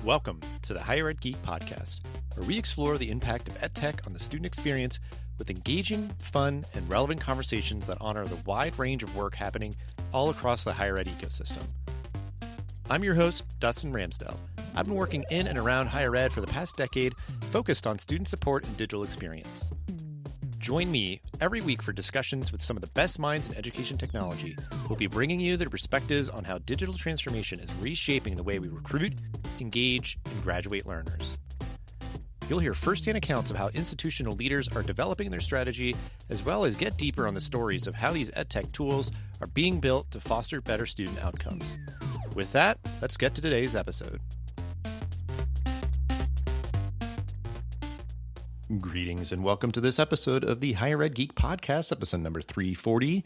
Welcome to the Higher Ed Geek Podcast, where we explore the impact of EdTech on the student experience with engaging, fun, and relevant conversations that honor the wide range of work happening all across the higher ed ecosystem. I'm your host, Dustin Ramsdell. I've been working in and around higher ed for the past decade, focused on student support and digital experience. Join me every week for discussions with some of the best minds in education technology who'll be bringing you their perspectives on how digital transformation is reshaping the way we recruit, engage, and graduate learners. You'll hear firsthand accounts of how institutional leaders are developing their strategy, as well as get deeper on the stories of how these EdTech tools are being built to foster better student outcomes. With that, let's get to today's episode. Greetings and welcome to this episode of the Higher Ed Geek Podcast, episode number 340,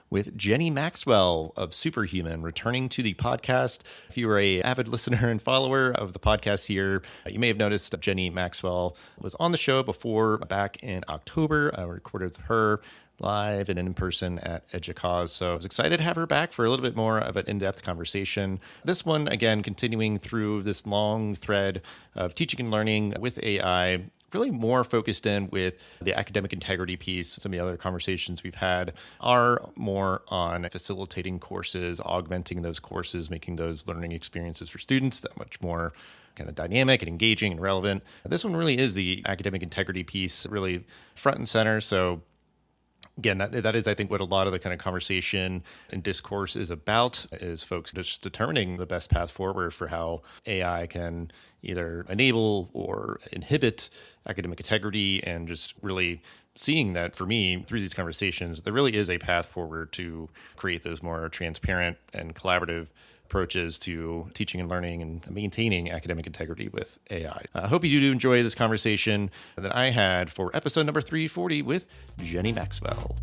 with Jenny Maxwell of Superhuman returning to the podcast. If you are an avid listener and follower of the podcast here, you may have noticed that Jenny Maxwell was on the show before back in October. I recorded with her live and in person at EDUCAUSE. So I was excited to have her back for a little bit more of an in-depth conversation. This one, again, continuing through this long thread of teaching and learning with AI, really more focused in with the academic integrity piece. Some of the other conversations we've had are more on facilitating courses, augmenting those courses, making those learning experiences for students that much more kind of dynamic and engaging and relevant. This one really is the academic integrity piece, really front and center. So again, that is, I think, what a lot of the kind of conversation and discourse is about, is folks just determining the best path forward for how AI can either enable or inhibit academic integrity, and just really seeing that, for me, through these conversations, there really is a path forward to create those more transparent and collaborative approaches to teaching and learning and maintaining academic integrity with AI. I hope you do enjoy this conversation that I had for episode number 340 with Jenny Maxwell.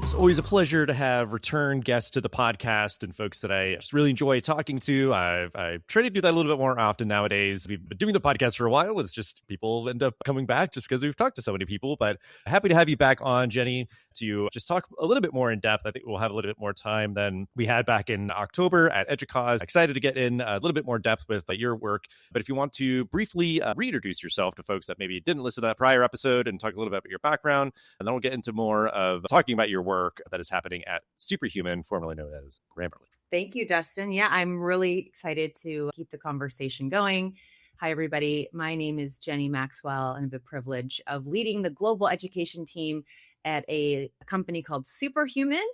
It's always a pleasure to have return guests to the podcast and folks that I just really enjoy talking to. I try to do that a little bit more often nowadays. We've been doing the podcast for a while. It's just people end up coming back just because we've talked to so many people. But happy to have you back on, Jenny, to just talk a little bit more in depth. I think we'll have a little bit more time than we had back in October at EDUCAUSE. Excited to get in a little bit more depth with your work. But if you want to briefly reintroduce yourself to folks that maybe didn't listen to that prior episode and talk a little bit about your background, and then we'll get into more of talking about your work that is happening at Superhuman, formerly known as Grammarly. Thank you, Dustin. Yeah, I'm really excited to keep the conversation going. Hi, everybody. My name is Jenny Maxwell, and I have the privilege of leading the global education team at a company called Superhuman,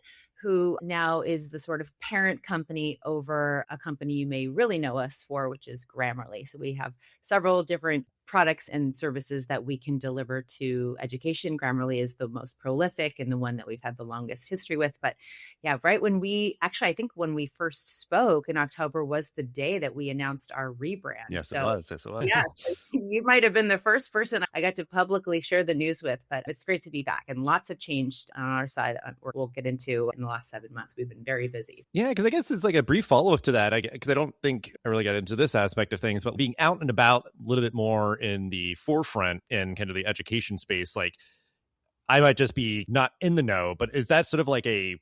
who now is the sort of parent company over a company you may really know us for, which is Grammarly. So we have several different products and services that we can deliver to education. Grammarly is the most prolific and the one that we've had the longest history with. But yeah, right when I think when we first spoke in October was the day that we announced our rebrand. Yes, it was. Yeah, you might have been the first person I got to publicly share the news with, but it's great to be back. And lots have changed on our side. We'll get into in the last 7 months. We've been very busy. Yeah, because I guess it's like a brief follow-up to that, because I don't think I really got into this aspect of things, but being out and about a little bit more in the forefront in kind of the education space, like I might just be not in the know, but is that sort of like a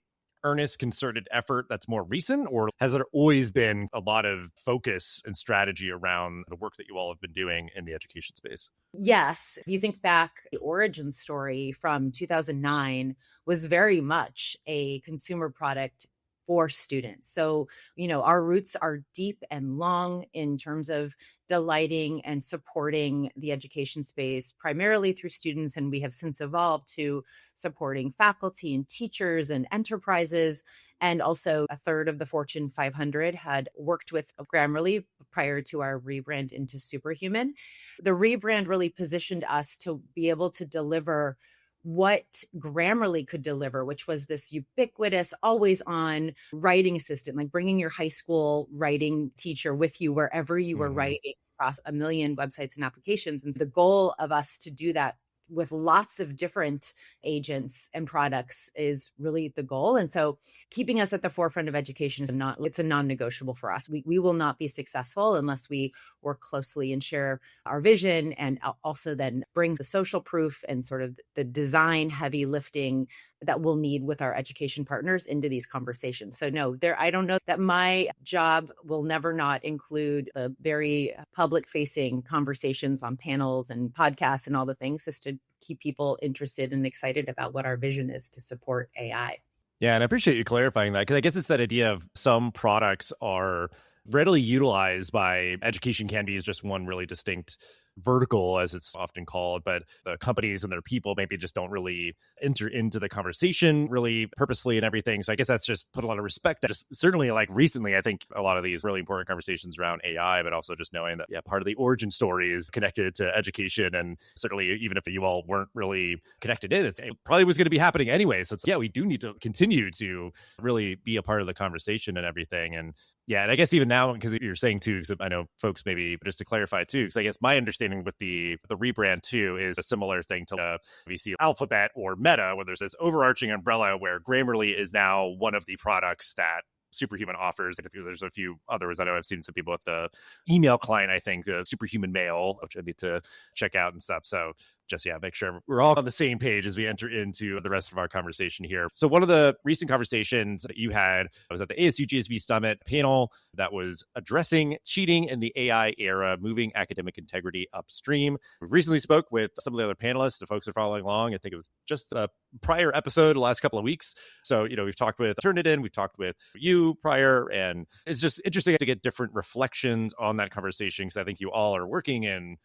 earnest, concerted effort that's more recent, or has there always been a lot of focus and strategy around the work that you all have been doing in the education space? Yes. If you think back, the origin story from 2009 was very much a consumer product for students. So, our roots are deep and long in terms of delighting and supporting the education space, primarily through students. And we have since evolved to supporting faculty and teachers and enterprises. And also a third of the Fortune 500 had worked with Grammarly prior to our rebrand into Superhuman. The rebrand really positioned us to be able to deliver what Grammarly could deliver, which was this ubiquitous, always on writing assistant, like bringing your high school writing teacher with you wherever you were writing across a million websites and applications. And the goal of us to do that with lots of different agents and products is really the goal. And so keeping us at the forefront of education is it's a non-negotiable for us. We will not be successful unless we work closely and share our vision, and also then bring the social proof and sort of the design heavy lifting that we'll need with our education partners into these conversations. So no, I don't know that my job will never not include the very public facing conversations on panels and podcasts and all the things, just to keep people interested and excited about what our vision is to support AI. Yeah, and I appreciate you clarifying that, because I guess it's that idea of some products are readily utilized by education can be as just one really distinct vertical, as it's often called, but the companies and their people maybe just don't really enter into the conversation really purposely and everything. So I guess that's just put a lot of respect. That just certainly, like recently, I think a lot of these really important conversations around AI, but also just knowing that, yeah, part of the origin story is connected to education. And certainly, even if you all weren't really connected in, it probably was going to be happening anyway. So it's, yeah, we do need to continue to really be a part of the conversation and everything. And yeah, and I guess even now, because you're saying too, because I know folks maybe, just to clarify too, because I guess my understanding with the rebrand too is a similar thing to we see Alphabet or Meta, where there's this overarching umbrella where Grammarly is now one of the products that Superhuman offers. I think there's a few others. I know I've seen some people with the email client, I think, Superhuman Mail, which I need to check out and stuff. So just, yeah, make sure we're all on the same page as we enter into the rest of our conversation here. So one of the recent conversations that you had was at the ASU GSV Summit panel that was addressing cheating in the AI era, moving academic integrity upstream. We recently spoke with some of the other panelists. The folks are following along. I think it was just a prior episode the last couple of weeks. So, we've talked with Turnitin, we've talked with you prior, and it's just interesting to get different reflections on that conversation, because I think you all are working in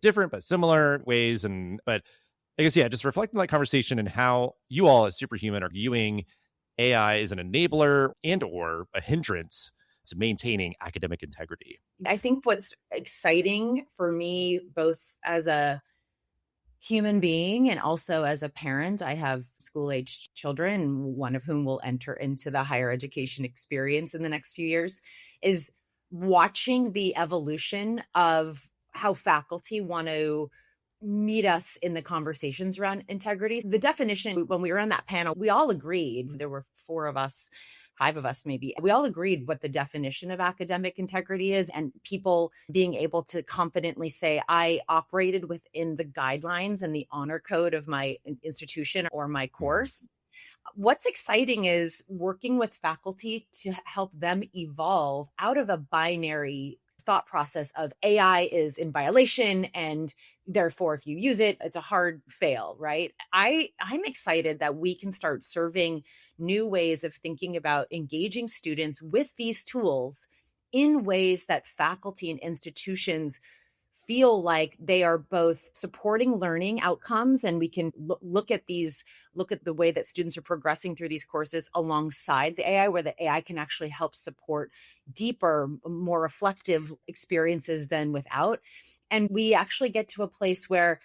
different but similar ways. But I guess, yeah, just reflecting on that conversation and how you all as Superhuman are viewing AI as an enabler and or a hindrance to maintaining academic integrity. I think what's exciting for me, both as a human being and also as a parent, I have school-aged children, one of whom will enter into the higher education experience in the next few years, is watching the evolution of how faculty want to meet us in the conversations around integrity. The definition, when we were on that panel, we all agreed, there were 4 of us, 5 of us maybe, we all agreed what the definition of academic integrity is, and people being able to confidently say, I operated within the guidelines and the honor code of my institution or my course. What's exciting is working with faculty to help them evolve out of a binary thought process of AI is in violation, and therefore if you use it, it's a hard fail, right? I'm excited that we can start serving new ways of thinking about engaging students with these tools in ways that faculty and institutions feel like they are both supporting learning outcomes, and we can look at the way that students are progressing through these courses alongside the AI, where the AI can actually help support deeper, more reflective experiences than without. And we actually get to a place where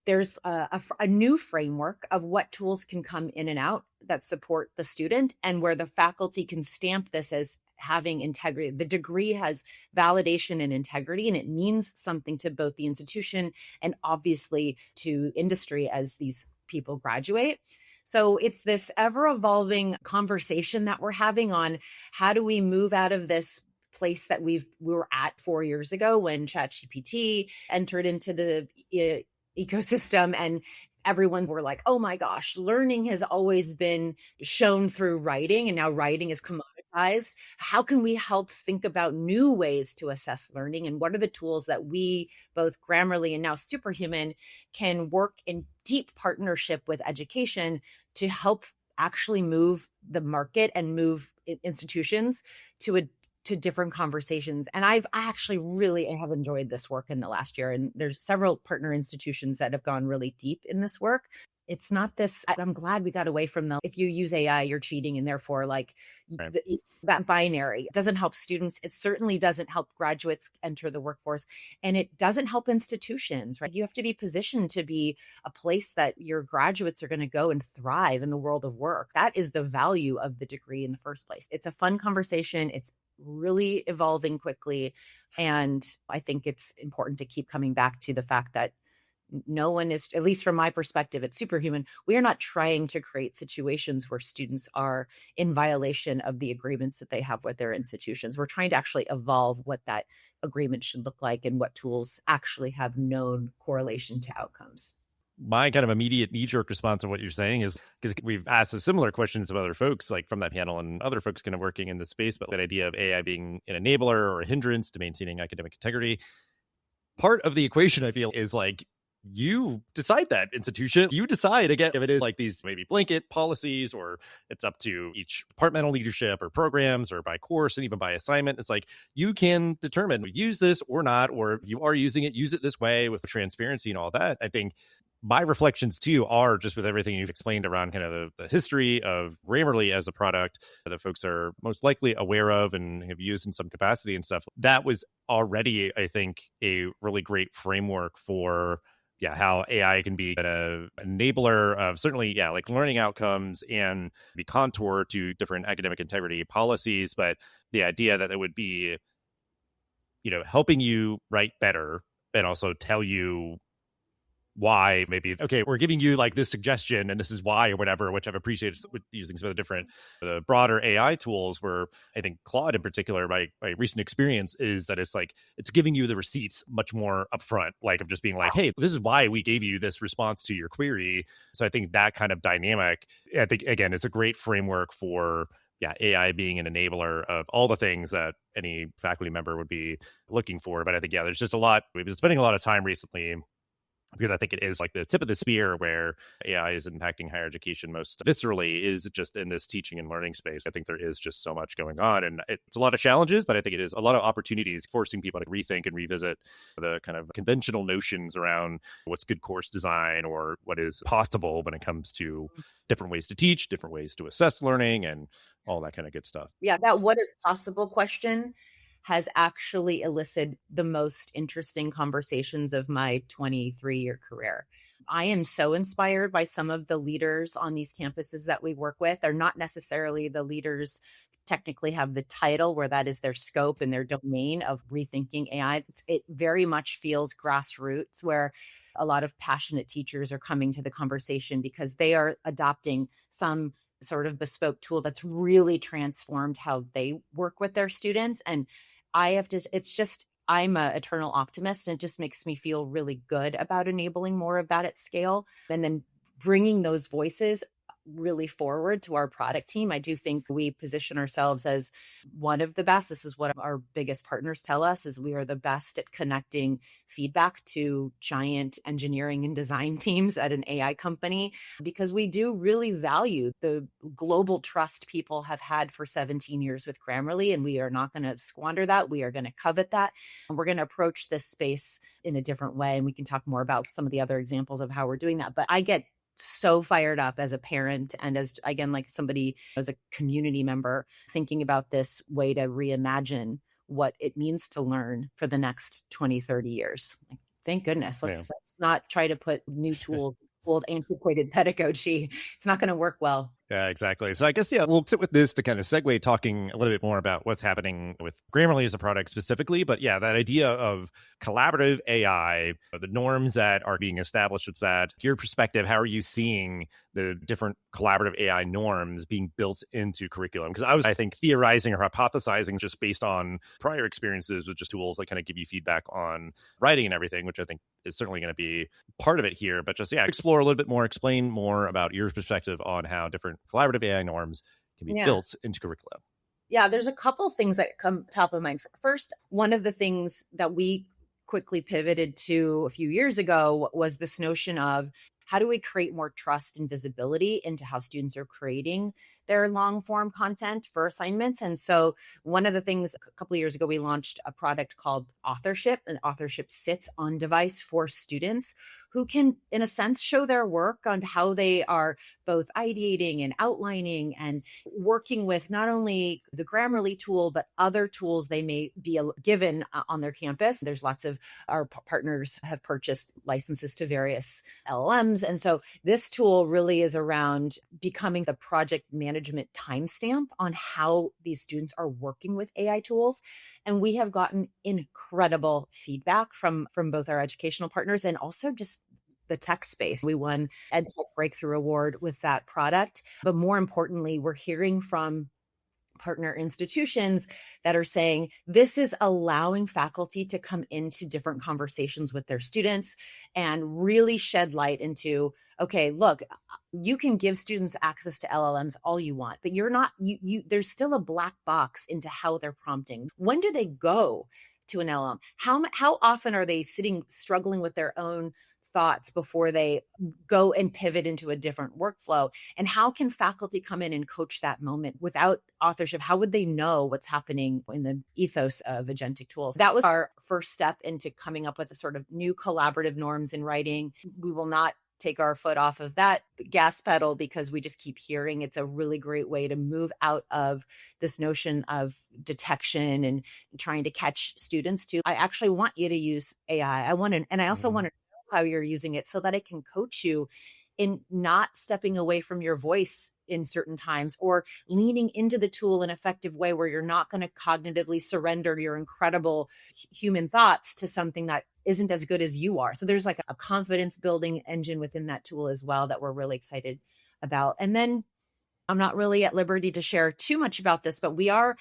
there's a new framework of what tools can come in and out that support the student, and where the faculty can stamp this as having integrity. The degree has validation and integrity, and it means something to both the institution and obviously to industry as these people graduate. So it's this ever-evolving conversation that we're having on how do we move out of this place that we were at 4 years ago when ChatGPT entered into the ecosystem, and everyone were like, oh my gosh, learning has always been shown through writing, and now writing is commoditized. How can we help think about new ways to assess learning? And what are the tools that we, both Grammarly and now Superhuman, can work in deep partnership with education to help actually move the market and move institutions to different conversations. And I actually really have enjoyed this work in the last year. And there's several partner institutions that have gone really deep in this work. It's not this, I'm glad we got away from if you use AI, you're cheating, and therefore right. That binary. It doesn't help students. It certainly doesn't help graduates enter the workforce, and it doesn't help institutions, right? You have to be positioned to be a place that your graduates are going to go and thrive in the world of work. That is the value of the degree in the first place. It's a fun conversation. It's really evolving quickly. And I think it's important to keep coming back to the fact that no one is, at least from my perspective at Superhuman, we are not trying to create situations where students are in violation of the agreements that they have with their institutions. We're trying to actually evolve what that agreement should look like and what tools actually have known correlation to outcomes. my kind of immediate knee-jerk response to what you're saying is, because we've asked the similar questions of other folks, like from that panel and other folks kind of working in the space, but that idea of AI being an enabler or a hindrance to maintaining academic integrity. Part of the equation, I feel, is like, you decide that, institution. You decide, again, if it is like these maybe blanket policies, or it's up to each departmental leadership or programs or by course and even by assignment. It's like, you can determine, use this or not, or if you are using it, use it this way with transparency and all that. I think my reflections too are just with everything you've explained around kind of the history of Grammarly as a product that folks are most likely aware of and have used in some capacity and stuff. That was already, I think, a really great framework for how AI can be an enabler of certainly, like learning outcomes and be contour to different academic integrity policies. But the idea that it would be, helping you write better and also tell you why, maybe, okay, we're giving you like this suggestion and this is why or whatever, which I've appreciated with using some of the broader AI tools, where I think Claude in particular, my recent experience is that it's like, it's giving you the receipts much more upfront, like of just being like, hey, this is why we gave you this response to your query. So I think that kind of dynamic, I think, again, it's a great framework for AI being an enabler of all the things that any faculty member would be looking for. But I think, there's just a lot, we've been spending a lot of time recently, because I think it is like the tip of the spear where AI is impacting higher education most viscerally, is just in this teaching and learning space. I think there is just so much going on, and it's a lot of challenges, but I think it is a lot of opportunities, forcing people to rethink and revisit the kind of conventional notions around what's good course design or what is possible when it comes to different ways to teach, different ways to assess learning, and all that kind of good stuff. Yeah, that what is possible question has actually elicited the most interesting conversations of my 23-year career. I am so inspired by some of the leaders on these campuses that we work with. They're not necessarily the leaders technically have the title where that is their scope and their domain of rethinking AI. It very much feels grassroots, where a lot of passionate teachers are coming to the conversation because they are adopting some sort of bespoke tool that's really transformed how they work with their students. And I'm an eternal optimist, and it just makes me feel really good about enabling more of that at scale, and then bringing those voices really forward to our product team. I do think we position ourselves as one of the best. This is what our biggest partners tell us, is we are the best at connecting feedback to giant engineering and design teams at an AI company, because we do really value the global trust people have had for 17 years with Grammarly, and we are not going to squander that. We are going to covet that, and we're going to approach this space in a different way. And we can talk more about some of the other examples of how we're doing that. But I get so fired up as a parent and as, again, like somebody as a community member, thinking about this way to reimagine what it means to learn for the next 20, 30 years. Like, thank goodness. Let's not try to put new tools, old antiquated pedagogy. It's not going to work well. Yeah, exactly. So I guess, we'll sit with this to kind of segue talking a little bit more about what's happening with Grammarly as a product specifically. But that idea of collaborative AI, the norms that are being established with that, your perspective, how are you seeing the different collaborative AI norms being built into curriculum? Because I think, theorizing or hypothesizing just based on prior experiences with just tools that kind of give you feedback on writing and everything, which I think is certainly going to be part of it here. But just, explore a little bit more, explain more about your perspective on how different collaborative AI norms can be built into curriculum. Yeah, there's a couple things that come top of mind. First, one of the things that we quickly pivoted to a few years ago was this notion of, how do we create more trust and visibility into how students are creating their long form content for assignments? And so one of the things, a couple of years ago, we launched a product called Authorship, and Authorship sits on device for students who can, in a sense, show their work on how they are both ideating and outlining and working with not only the Grammarly tool, but other tools they may be given on their campus. There's lots of our partners have purchased licenses to various LLMs. And so this tool really is around becoming the project management timestamp on how these students are working with AI tools. And we have gotten incredible feedback from both our educational partners and also just the tech space. We won EdTech Breakthrough Award with that product. But more importantly, we're hearing from partner institutions that are saying this is allowing faculty to come into different conversations with their students and really shed light into, okay, look, you can give students access to LLMs all you want, but you're not, there's still a black box into how they're prompting. When do they go to an LLM? How often are they struggling with their own thoughts before they go and pivot into a different workflow? And how can faculty come in and coach that moment without authorship? How would they know what's happening in the ethos of agentic tools? That was our first step into coming up with a sort of new collaborative norms in writing. We will not take our foot off of that gas pedal because we just keep hearing it's a really great way to move out of this notion of detection and trying to catch students to, I actually want you to use AI. And I also want to how you're using it so that it can coach you in not stepping away from your voice in certain times or leaning into the tool in an effective way where you're not going to cognitively surrender your incredible human thoughts to something that isn't as good as you are. So there's like a confidence building engine within that tool as well that we're really excited about. And then I'm not really at liberty to share too much about this, but we are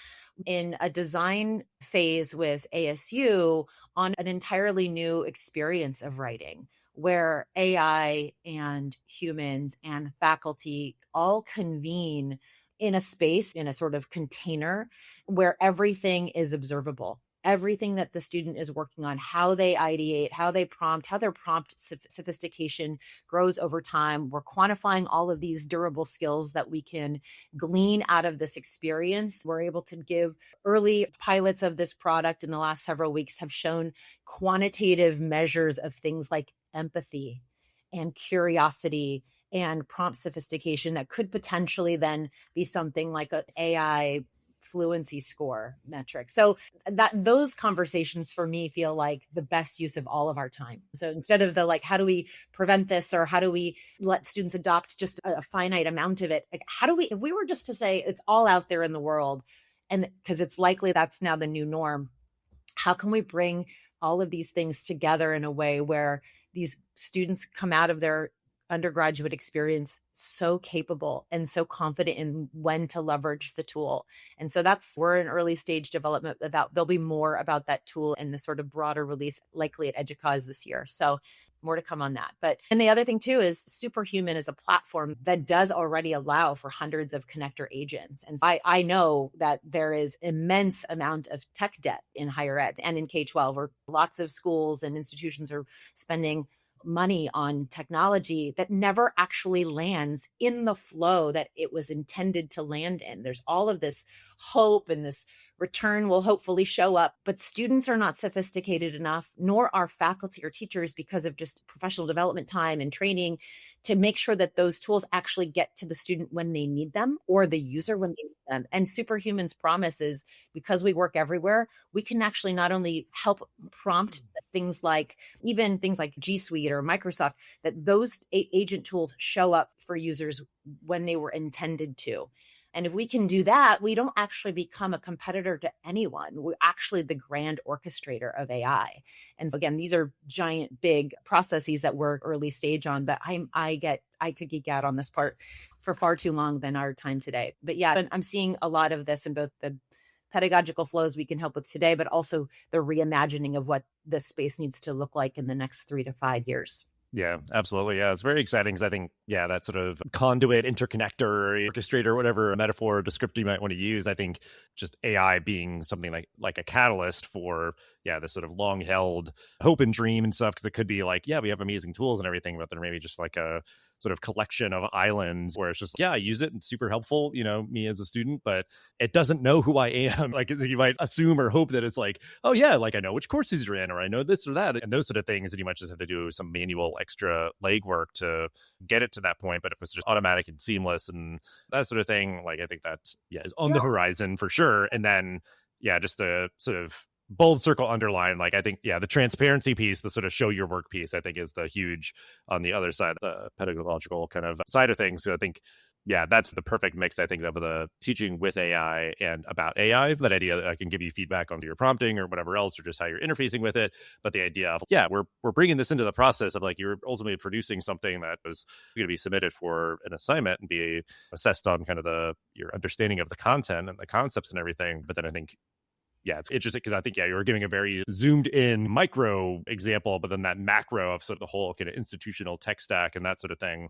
in a design phase with ASU on an entirely new experience of writing where AI and humans and faculty all convene in a space, in a sort of container where everything is observable. Everything that the student is working on, how they ideate, how they prompt, how their prompt sophistication grows over time. We're quantifying all of these durable skills that we can glean out of this experience. We're able to give early pilots of this product in the last several weeks have shown quantitative measures of things like empathy and curiosity and prompt sophistication that could potentially then be something like an AI fluency score metric. So that those conversations for me feel like the best use of all of our time. So instead of the like, how do we prevent this or how do we let students adopt just a finite amount of it? Like, how do we, if we were just to say it's all out there in the world, and because it's likely that's now the new norm, how can we bring all of these things together in a way where these students come out of their undergraduate experience so capable and so confident in when to leverage the tool. And so we're in early stage development about, there'll be more about that tool and the sort of broader release likely at EDUCAUSE this year. So more to come on that. And the other thing too is Superhuman is a platform that does already allow for hundreds of connector agents. And so I know that there is immense amount of tech debt in higher ed and in K-12 where lots of schools and institutions are spending money on technology that never actually lands in the flow that it was intended to land in. There's all of this hope and this return will hopefully show up, but students are not sophisticated enough, nor are faculty or teachers because of just professional development time and training to make sure that those tools actually get to the student when they need them or the user when they need them. And Superhuman's promise is because we work everywhere, we can actually not only help prompt things like even things like G Suite or Microsoft, that those agent tools show up for users when they were intended to. And if we can do that, we don't actually become a competitor to anyone. We're actually the grand orchestrator of AI. And so again, these are giant, big processes that we're early stage on, but I could geek out on this part for far too long than our time today. But yeah, I'm seeing a lot of this in both the pedagogical flows we can help with today, but also the reimagining of what this space needs to look like in the next 3 to 5 years. Yeah, absolutely. Yeah, it's very exciting because I think, that sort of conduit, interconnector, orchestrator, whatever metaphor or descriptor you might want to use, I think just AI being something like a catalyst for, this sort of long-held hope and dream and stuff, because it could be like, we have amazing tools and everything, but then maybe just like a sort of collection of islands where it's just, I use it and super helpful, me as a student, but it doesn't know who I am. Like you might assume or hope that it's like, oh yeah, like I know which courses you're in, or I know this or that, and those sort of things, and you might just have to do some manual extra legwork to get it to that point. But if it's just automatic and seamless and that sort of thing, like I think that is on the horizon for sure. And then just a sort of bold circle underline, like I think the transparency piece, the sort of show your work piece, I think is the huge on the other side, the pedagogical kind of side of things. So I think Yeah, that's the perfect mix, I think, of the teaching with AI and about AI. That idea that I can give you feedback on your prompting or whatever else, or just how you're interfacing with it. But the idea of, yeah, we're bringing this into the process of like you're ultimately producing something that was going to be submitted for an assignment and be assessed on kind of your understanding of the content and the concepts and everything. But then I think, yeah, it's interesting because I think, yeah, you were giving a very zoomed in micro example, but then that macro of sort of the whole kind of institutional tech stack and that sort of thing,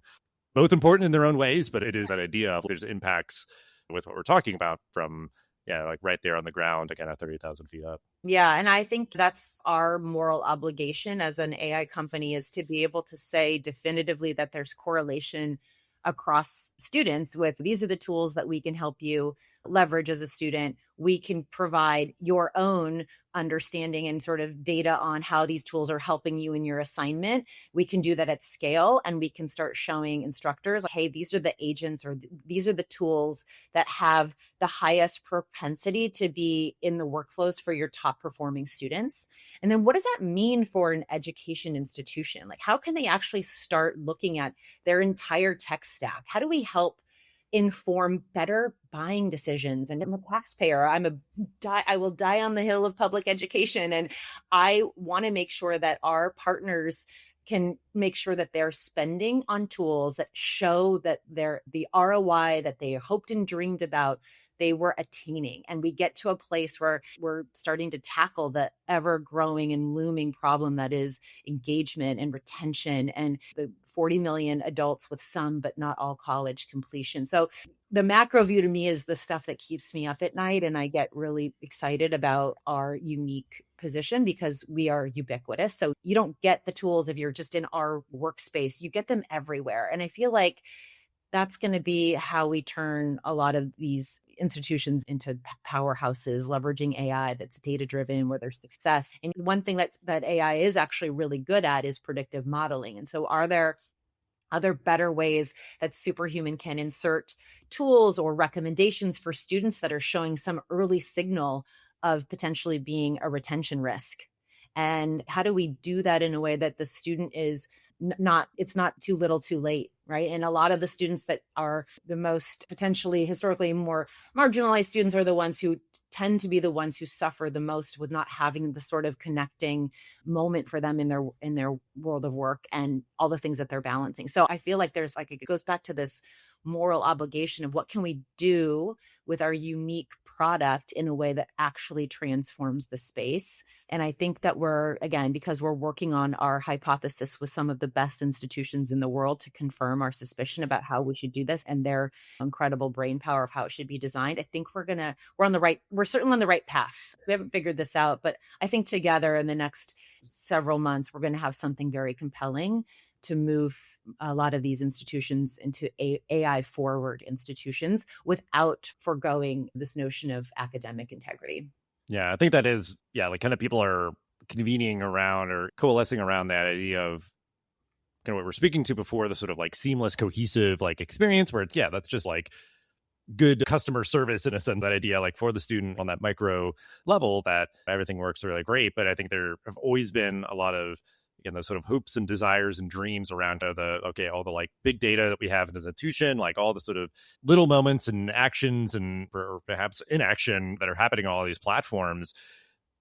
both important in their own ways, but it is that idea of there's impacts with what we're talking about from, yeah, like right there on the ground, again, at 30,000 feet up. Yeah. And I think that's our moral obligation as an AI company, is to be able to say definitively that there's correlation across students with these are the tools that we can help you leverage as a student. We can provide your own understanding and sort of data on how these tools are helping you in your assignment. We can do that at scale, and we can start showing instructors, like, hey, these are the agents or these are the tools that have the highest propensity to be in the workflows for your top performing students. And then what does that mean for an education institution? Like, how can they actually start looking at their entire tech stack? How do we help inform better buying decisions? And I'm a taxpayer. I will die on the hill of public education. And I want to make sure that our partners can make sure that they're spending on tools that show that the ROI that they hoped and dreamed about, they were attaining. And we get to a place where we're starting to tackle the ever growing and looming problem that is engagement and retention and the 40 million adults with some, but not all college completion. So the macro view to me is the stuff that keeps me up at night. And I get really excited about our unique position because we are ubiquitous. So you don't get the tools if you're just in our workspace, you get them everywhere. And I feel like that's going to be how we turn a lot of these institutions into powerhouses, leveraging AI that's data-driven, where there's success. And one thing that AI is actually really good at is predictive modeling. And so are there other better ways that Superhuman can insert tools or recommendations for students that are showing some early signal of potentially being a retention risk? And how do we do that in a way that the student is it's not too little too late, right? And a lot of the students that are the most potentially historically more marginalized students are the ones who tend to be the ones who suffer the most with not having the sort of connecting moment for them in their world of work and all the things that they're balancing. So I feel like there's like, it goes back to this moral obligation of what can we do with our unique product in a way that actually transforms the space. And I think that because we're working on our hypothesis with some of the best institutions in the world to confirm our suspicion about how we should do this and their incredible brain power of how it should be designed, I think we're certainly on the right path. We haven't figured this out, but I think together in the next several months, we're going to have something very compelling to move a lot of these institutions into AI forward institutions without forgoing this notion of academic integrity. Yeah, I think that is, like kind of people are convening around or coalescing around that idea of kind of what we're speaking to before, the sort of like seamless, cohesive like experience where it's, that's just like good customer service in a sense, that idea like for the student on that micro level that everything works really great. But I think there have always been a lot of, again, those sort of hopes and desires and dreams around all the like big data that we have in an institution, like all the sort of little moments and actions and perhaps inaction that are happening on all these platforms.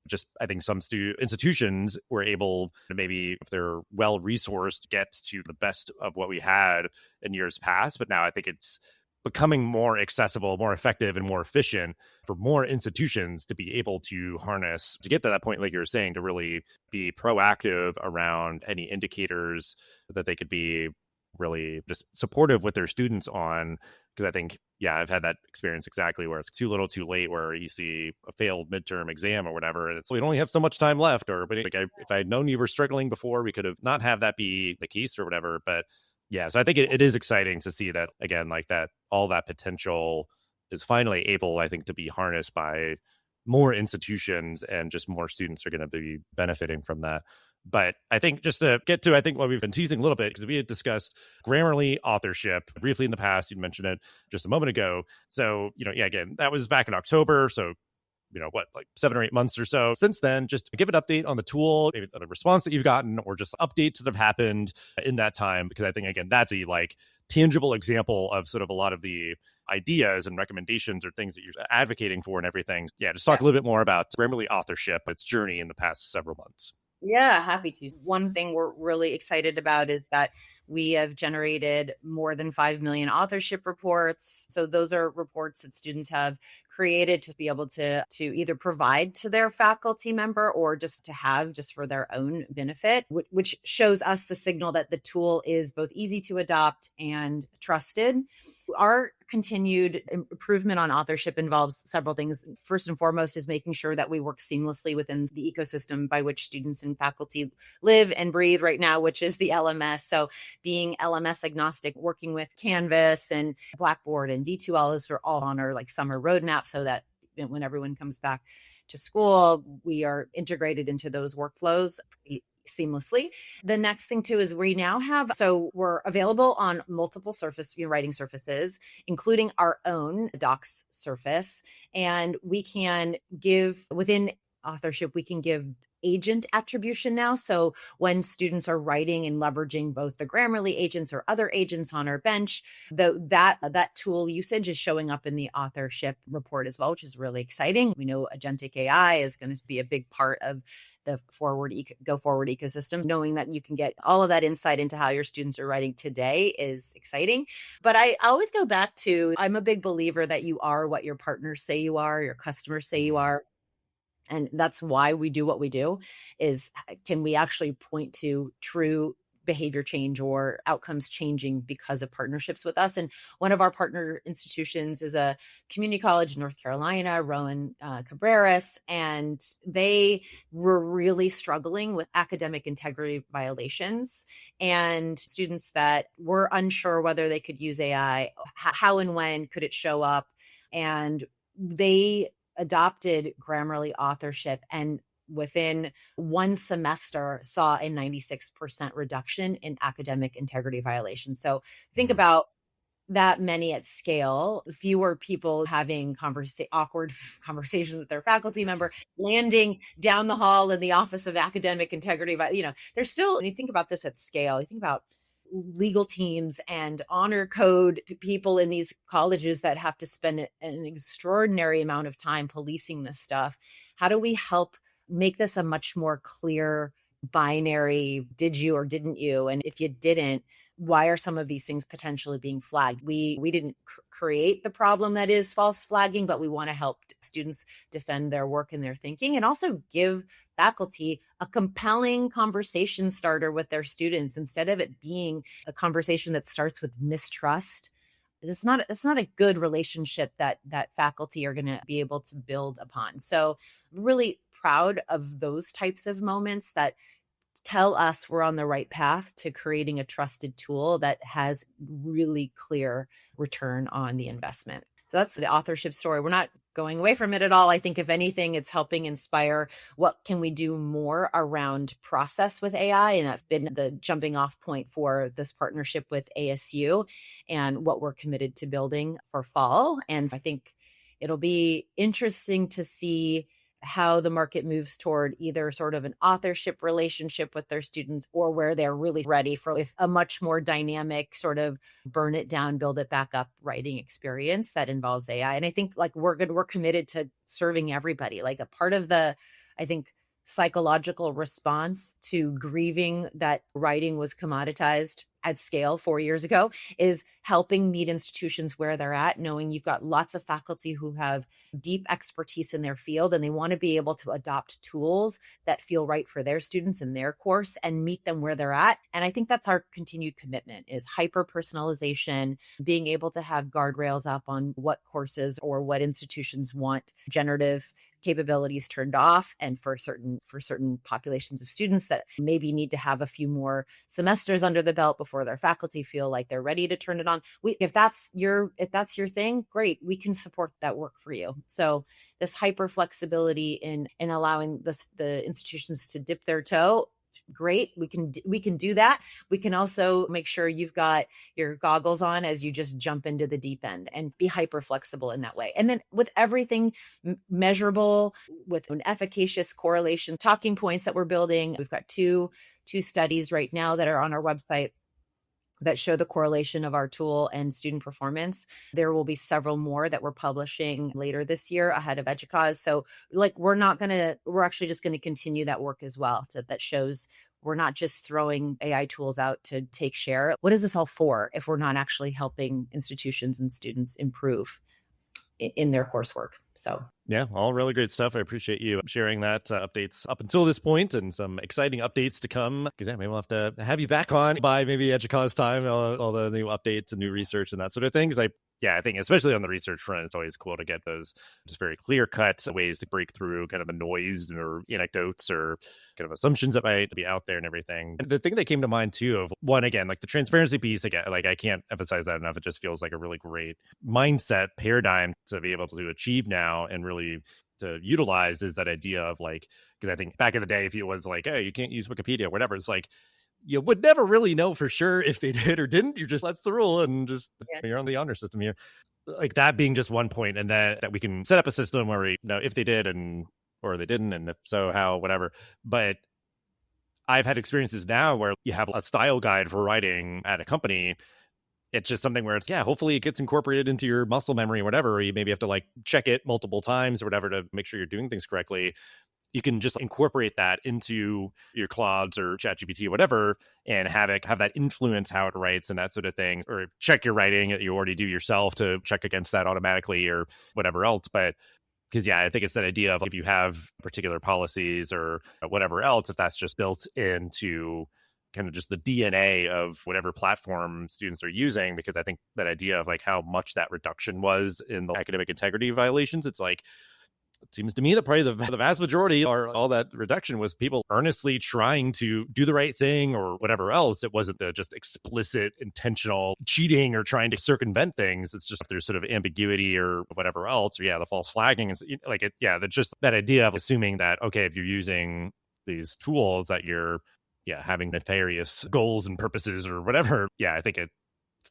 Just, I think some institutions were able to, maybe if they're well resourced, get to the best of what we had in years past. But now I think it's becoming more accessible, more effective, and more efficient for more institutions to be able to harness, to get to that point, like you were saying, to really be proactive around any indicators that they could be really just supportive with their students on. Because I think, I've had that experience exactly where it's too little too late, where you see a failed midterm exam or whatever, and it's, we only have so much time left, but like if I had known you were struggling before, we could have not have that be the case or whatever. But so I think it is exciting to see that, again, like that all that potential is finally able, I think, to be harnessed by more institutions, and just more students are going to be benefiting from that. But I think just to get to, I think what we've been teasing a little bit, because we had discussed Grammarly authorship briefly in the past. You mentioned it just a moment ago. So, again, that was back in October. So like 7 or 8 months or so since then, just give an update on the tool, maybe the response that you've gotten, or just updates that have happened in that time. Because I think, again, that's a like tangible example of sort of a lot of the ideas and recommendations or things that you're advocating for and everything. Yeah, just talk a little bit more about Grammarly authorship, its journey in the past several months. Yeah, happy to. One thing we're really excited about is that we have generated more than 5 million authorship reports. So those are reports that students have created to be able to either provide to their faculty member or just to have just for their own benefit, which shows us the signal that the tool is both easy to adopt and trusted. Our continued improvement on authorship involves several things. First and foremost is making sure that we work seamlessly within the ecosystem by which students and faculty live and breathe right now, which is the LMS. So being LMS agnostic, working with Canvas and Blackboard and D2L is for all on our like summer roadmap so that when everyone comes back to school, we are integrated into those workflows seamlessly. The next thing too is we now have, so we're available on multiple writing surfaces, including our own Docs surface. And we can give within authorship, we can give agent attribution now. So when students are writing and leveraging both the Grammarly agents or other agents on our bench, that tool usage is showing up in the authorship report as well, which is really exciting. We know agentic AI is going to be a big part of the go forward ecosystem. Knowing that you can get all of that insight into how your students are writing today is exciting. But I always go back to, I'm a big believer that you are what your partners say you are, your customers say you are. And that's why we do what we do, is can we actually point to true behavior change or outcomes changing because of partnerships with us? And one of our partner institutions is a community college in North Carolina, Rowan Cabreras, and they were really struggling with academic integrity violations and students that were unsure whether they could use AI, how and when could it show up. And they adopted Grammarly authorship and within one semester saw a 96% reduction in academic integrity violations. So think about that many at scale, fewer people having awkward conversations with their faculty member, landing down the hall in the Office of Academic Integrity. There's still, when you think about this at scale, you think about legal teams and honor code people in these colleges that have to spend an extraordinary amount of time policing this stuff. How do we help make this a much more clear binary, did you or didn't you? And if you didn't, why are some of these things potentially being flagged? We didn't create the problem that is false flagging, but we want to help students defend their work and their thinking, and also give faculty a compelling conversation starter with their students instead of it being a conversation that starts with mistrust. It's not a good relationship that faculty are going to be able to build upon. So really proud of those types of moments that tell us we're on the right path to creating a trusted tool that has really clear return on the investment. So that's the authorship story. We're not going away from it at all. I think if anything, it's helping inspire what can we do more around process with AI. And that's been the jumping off point for this partnership with ASU and what we're committed to building for fall. And I think it'll be interesting to see how the market moves toward either sort of an authorship relationship with their students or where they're really ready for a much more dynamic sort of burn it down, build it back up writing experience that involves AI. And I think like we're committed to serving everybody. Like a part of the, I think, psychological response to grieving that writing was commoditized at scale 4 years ago is helping meet institutions where they're at, knowing you've got lots of faculty who have deep expertise in their field and they want to be able to adopt tools that feel right for their students in their course and meet them where they're at. And I think that's our continued commitment, is hyper personalization, being able to have guardrails up on what courses or what institutions want generative capabilities turned off, and for certain populations of students that maybe need to have a few more semesters under the belt before their faculty feel like they're ready to turn it on. If that's your thing, great, we can support that work for you. So this hyper flexibility in allowing the institutions to dip their toe great. We can do that. We can also make sure you've got your goggles on as you just jump into the deep end and be hyper flexible in that way. And then with everything measurable, with an efficacious correlation, talking points that we're building, we've got two studies right now that are on our website that show the correlation of our tool and student performance. There will be several more that we're publishing later this year ahead of EDUCAUSE. So we're actually just going to continue that work as well. So that shows we're not just throwing AI tools out to take share. What is this all for if we're not actually helping institutions and students improve in their coursework? So yeah, all really great stuff. I appreciate you sharing that updates up until this point and some exciting updates to come. Because maybe we'll have to have you back on by maybe EDUCAUSE time, all the new updates and new research and that sort of thing. Because I think especially on the research front, it's always cool to get those just very clear-cut ways to break through kind of the noise or anecdotes or kind of assumptions that might be out there and everything. And the thing that came to mind too of one, again, like the transparency piece, again, like I can't emphasize that enough. It just feels like a really great mindset paradigm to be able to achieve now and really to utilize is that idea of like, because I think back in the day, if it was like, hey, you can't use Wikipedia or whatever, it's like, you would never really know for sure if they did or didn't. You just, that's the rule, and just you're on the honor system here. Like that being just one point, and that we can set up a system where we know if they did or they didn't, and if so, how, whatever. But I've had experiences now where you have a style guide for writing at a company. It's just something where it's, hopefully it gets incorporated into your muscle memory or whatever, or you maybe have to like check it multiple times or whatever to make sure you're doing things correctly. You can just incorporate that into your Claudes or ChatGPT or whatever, and have that influence how it writes and that sort of thing, or check your writing that you already do yourself to check against that automatically or whatever else. But because, I think it's that idea of if you have particular policies or whatever else, if that's just built into kind of just the DNA of whatever platform students are using, because I think that idea of like how much that reduction was in the academic integrity violations, it's like, it seems to me that probably the vast majority or all that reduction was people earnestly trying to do the right thing or whatever else. It wasn't the just explicit intentional cheating or trying to circumvent things. It's just there's sort of ambiguity or whatever else, or the false flagging. It's like that's just that idea of assuming that, okay, if you're using these tools that you're having nefarious goals and purposes or whatever. I think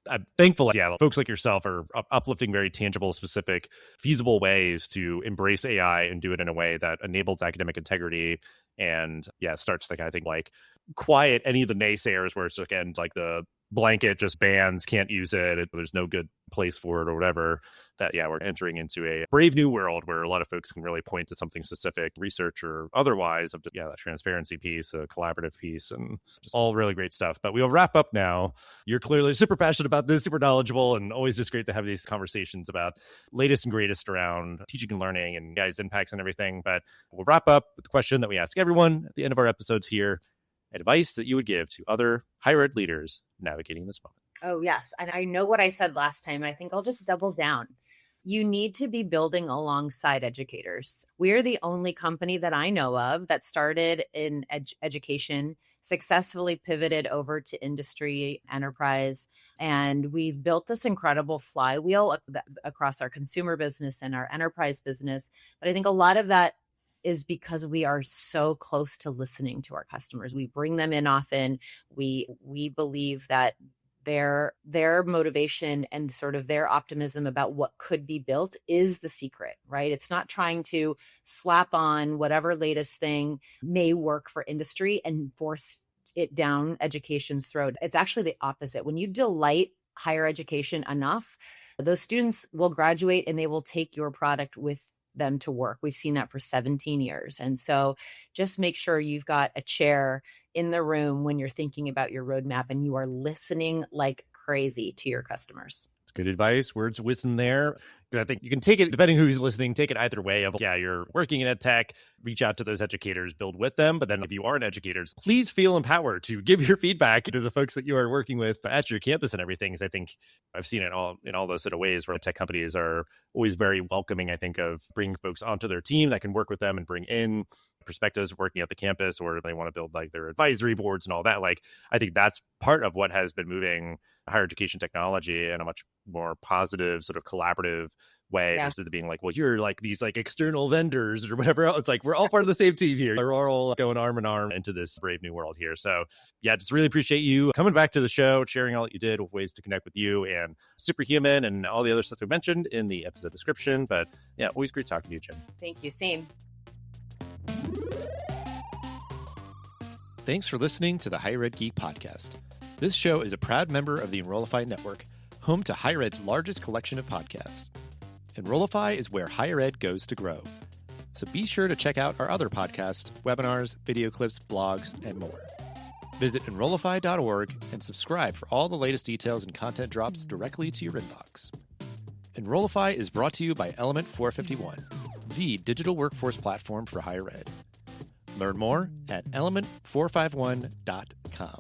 I'm thankful. Folks like yourself are uplifting very tangible, specific, feasible ways to embrace AI and do it in a way that enables academic integrity and starts to, I think, like quiet any of the naysayers where it's again like the blanket just bans, can't use it, there's no good place for it or whatever. That we're entering into a brave new world where a lot of folks can really point to something specific, research or otherwise, of that transparency piece, a collaborative piece, and just all really great stuff. But we'll wrap up now. You're clearly super passionate about this, super knowledgeable, and always just great to have these conversations about latest and greatest around teaching and learning and guys' impacts and everything. But we'll wrap up with the question that we ask everyone at the end of our episodes here: advice that you would give to other higher ed leaders navigating this moment. Oh, yes. And I know what I said last time, and I think I'll just double down. You need to be building alongside educators. We're the only company that I know of that started in education, successfully pivoted over to industry, enterprise, and we've built this incredible flywheel across our consumer business and our enterprise business. But I think a lot of that is because we are so close to listening to our customers. We bring them in often. We believe that their motivation and sort of their optimism about what could be built is the secret, right? It's not trying to slap on whatever latest thing may work for industry and force it down education's throat. It's actually the opposite. When you delight higher education enough, those students will graduate and they will take your product with them to work. We've seen that for 17 years. And so just make sure you've got a chair in the room when you're thinking about your roadmap and you are listening like crazy to your customers. It's good advice, words of wisdom there. I think you can take it, depending who's listening, take it either way of, you're working in ed tech, reach out to those educators, build with them. But then if you aren't educators, please feel empowered to give your feedback to the folks that you are working with at your campus and everything. Because I think I've seen it all in all those sort of ways where tech companies are always very welcoming, I think, of bringing folks onto their team that can work with them and bring in perspectives working at the campus, or they want to build like their advisory boards and all that. Like, I think that's part of what has been moving higher education technology in a much more positive, sort of collaborative way Yeah. versus it being like, well, you're like these like external vendors or whatever else. It's like, we're all part of the same team here. We're all going arm in arm into this brave new world here. So yeah, just really appreciate you coming back to the show, sharing all that you did, ways to connect with you and Superhuman and all the other stuff we mentioned in the episode description. But yeah, always great talking to you, Jen. Thank you. Same. Thanks for listening to the Higher Ed Geek podcast. This show is a proud member of the Enrollify network, home to Higher Ed's largest collection of podcasts. Enrollify is where higher ed goes to grow. So be sure to check out our other podcasts, webinars, video clips, blogs, and more. Visit Enrollify.org and subscribe for all the latest details and content drops directly to your inbox. Enrollify is brought to you by Element 451, the digital workforce platform for higher ed. Learn more at element451.com.